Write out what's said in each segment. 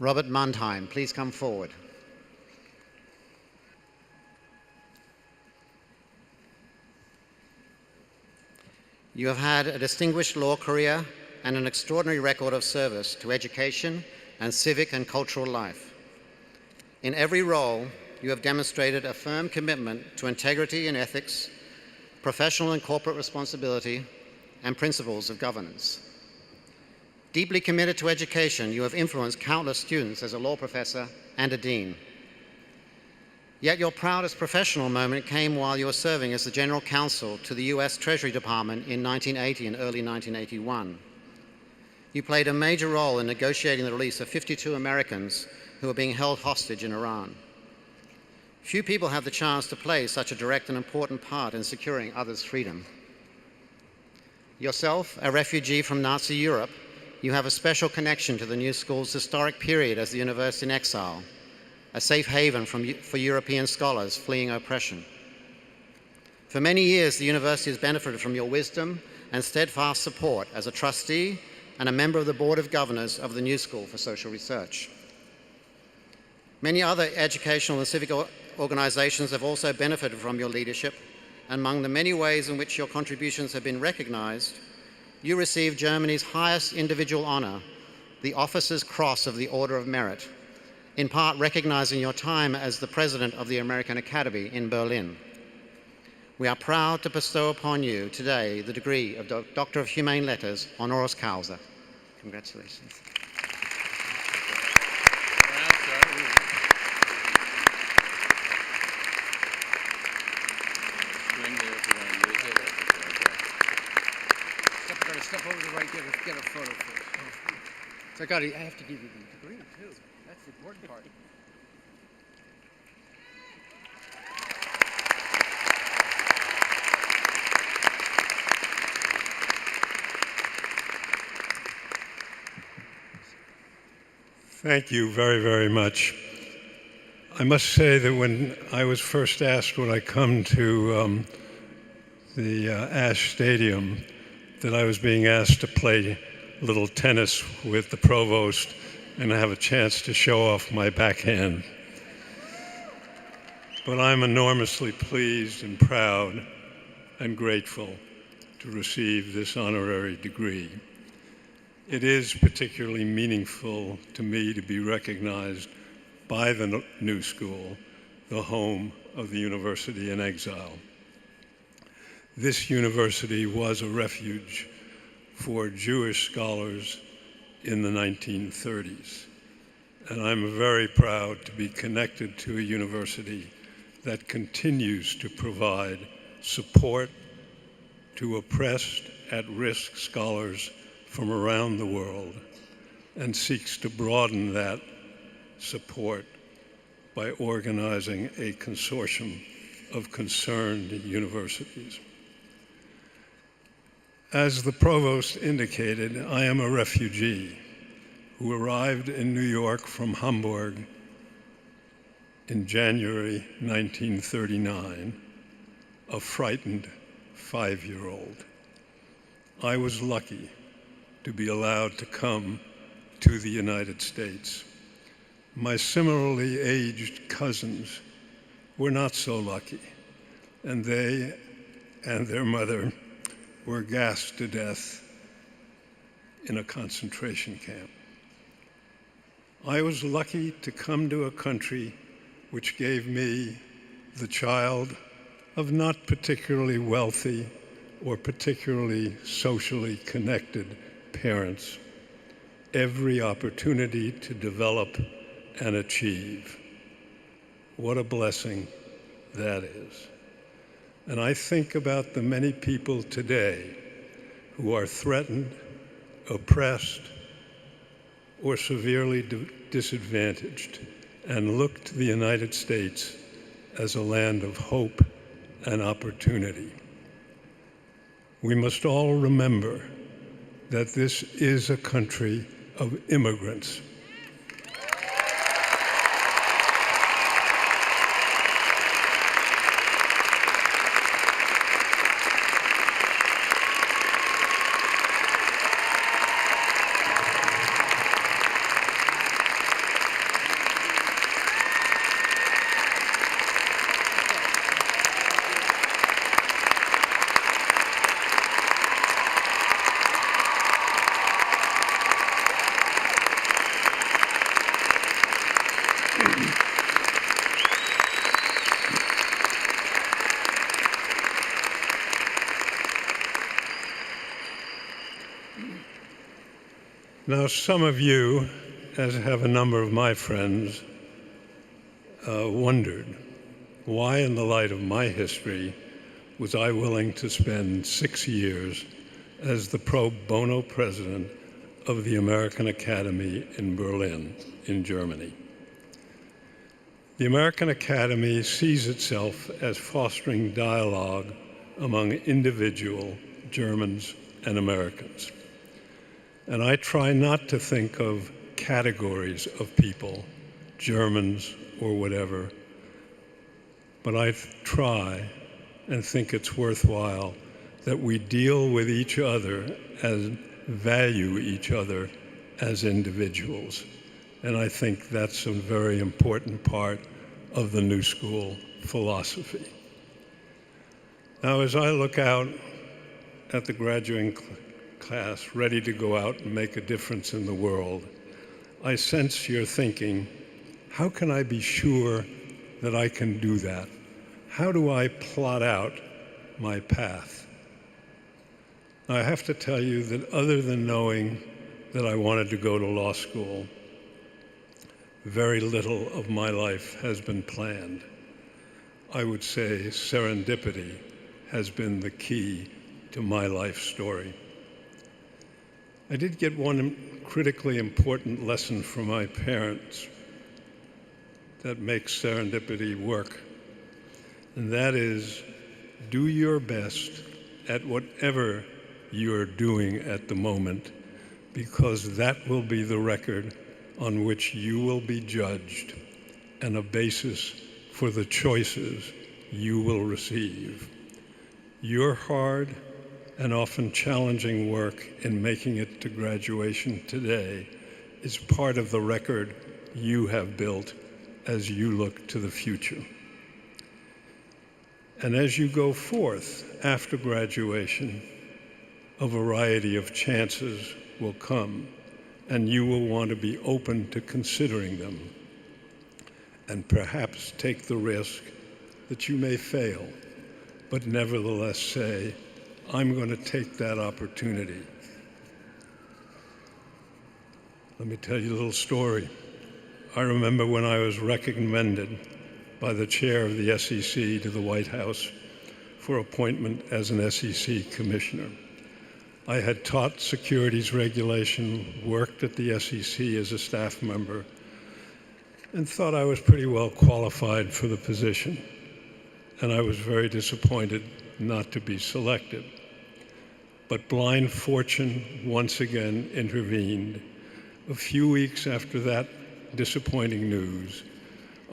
Robert Mundheim, please come forward. You have had a distinguished law career and an extraordinary record of service to education and civic and cultural life. In every role, you have demonstrated a firm commitment to integrity and ethics, professional and corporate responsibility, and principles of governance. Deeply committed to education, you have influenced countless students as a law professor and a dean. Yet your proudest professional moment came while you were serving as the general counsel to the US Treasury Department in 1980 and early 1981. You played a major role in negotiating the release of 52 Americans who were being held hostage in Iran. Few people have the chance to play such a direct and important part in securing others' freedom. Yourself, a refugee from Nazi Europe, you have a special connection to the New School's historic period as the university in exile, a safe haven for European scholars fleeing oppression. For many years, the university has benefited from your wisdom and steadfast support as a trustee and a member of the Board of Governors of the New School for Social Research. Many other educational and civic organizations have also benefited from your leadership, and among the many ways in which your contributions have been recognized, you received Germany's highest individual honor, the Officer's Cross of the Order of Merit, in part recognizing your time as the president of the American Academy in Berlin. We are proud to bestow upon you today the degree of Doctor of Humane Letters, honoris causa. Congratulations. Step over to the right, get a photo first. So I have to give you the degree too. That's the important part. Thank you very, very much. I must say that when I was first asked would I come to the Ash Stadium, that I was being asked to play a little tennis with the provost and have a chance to show off my backhand. But I'm enormously pleased and proud and grateful to receive this honorary degree. It is particularly meaningful to me to be recognized by the New School, the home of the university in exile. This university was a refuge for Jewish scholars in the 1930s. And I'm very proud to be connected to a university that continues to provide support to oppressed, at-risk scholars from around the world and seeks to broaden that support by organizing a consortium of concerned universities. As the provost indicated, I am a refugee who arrived in New York from Hamburg in January 1939, a frightened 5-year-old. I was lucky to be allowed to come to the United States. My similarly aged cousins were not so lucky, and they and their mother were gassed to death in a concentration camp. I was lucky to come to a country which gave me, the child of not particularly wealthy or particularly socially connected parents, every opportunity to develop and achieve. What a blessing that is. And I think about the many people today who are threatened, oppressed, or severely disadvantaged, and look to the United States as a land of hope and opportunity. We must all remember that this is a country of immigrants. Now, some of you, as have a number of my friends, wondered why, in the light of my history, was I willing to spend 6 years as the pro bono president of the American Academy in Berlin, in Germany. The American Academy sees itself as fostering dialogue among individual Germans and Americans. And I try not to think of categories of people, Germans or whatever, but I try and think it's worthwhile that we deal with each other and value each other as individuals. And I think that's a very important part of the New School philosophy. Now, as I look out at the graduating class ready to go out and make a difference in the world, I sense you're thinking, how can I be sure that I can do that? How do I plot out my path? Now, I have to tell you that other than knowing that I wanted to go to law school, very little of my life has been planned. I would say serendipity has been the key to my life story. I did get one critically important lesson from my parents that makes serendipity work, and that is, do your best at whatever you're doing at the moment, because that will be the record on which you will be judged and a basis for the choices you will receive. Your hard and often challenging work in making it to graduation today is part of the record you have built as you look to the future. And as you go forth after graduation, a variety of chances will come, and you will want to be open to considering them, and perhaps take the risk that you may fail, but nevertheless say, I'm going to take that opportunity. Let me tell you a little story. I remember when I was recommended by the chair of the SEC to the White House for appointment as an SEC commissioner. I had taught securities regulation, worked at the SEC as a staff member, and thought I was pretty well qualified for the position. And I was very disappointed not to be selected. But blind fortune once again intervened. A few weeks after that disappointing news,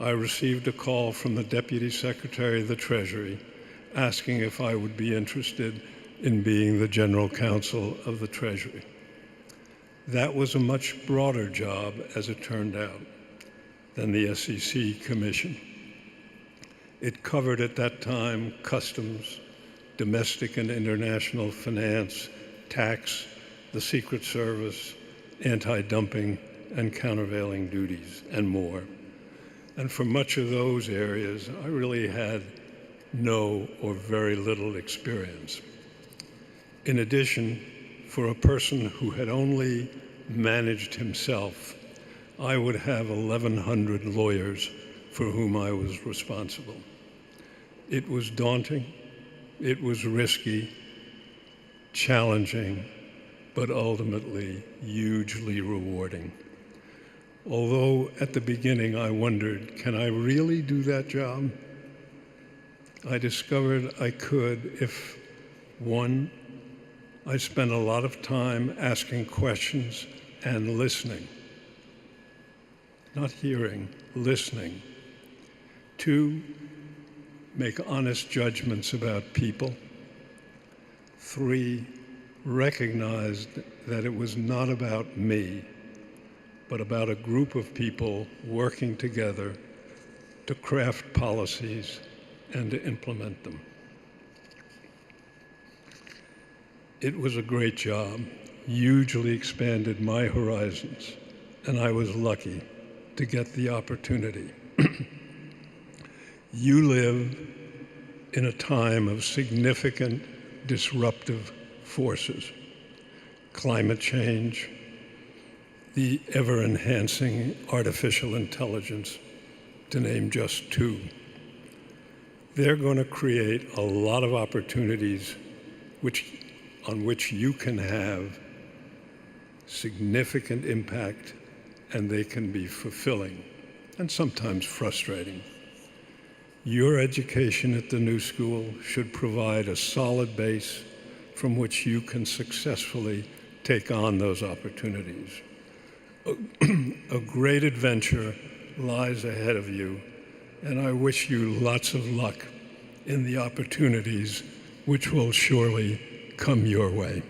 I received a call from the Deputy Secretary of the Treasury asking if I would be interested in being the General Counsel of the Treasury. That was a much broader job, as it turned out, than the SEC Commission. It covered at that time customs, domestic and international finance, tax, the Secret Service, anti-dumping and countervailing duties, and more. And for much of those areas, I really had no or very little experience. In addition, for a person who had only managed himself, I would have 1,100 lawyers for whom I was responsible. It was daunting, it was risky, challenging, but ultimately hugely rewarding. Although at the beginning I wondered, can I really do that job? I discovered I could if, one, I spent a lot of time asking questions and listening. Not hearing, listening. Two, make honest judgments about people. Three, recognized that it was not about me, but about a group of people working together to craft policies and to implement them. It was a great job, hugely expanded my horizons, and I was lucky to get the opportunity. You live in a time of significant disruptive forces: climate change, the ever-enhancing artificial intelligence, to name just two. They're going to create a lot of opportunities on which you can have significant impact, and they can be fulfilling and sometimes frustrating. Your education at the New School should provide a solid base from which you can successfully take on those opportunities. A great adventure lies ahead of you, and I wish you lots of luck in the opportunities which will surely come your way.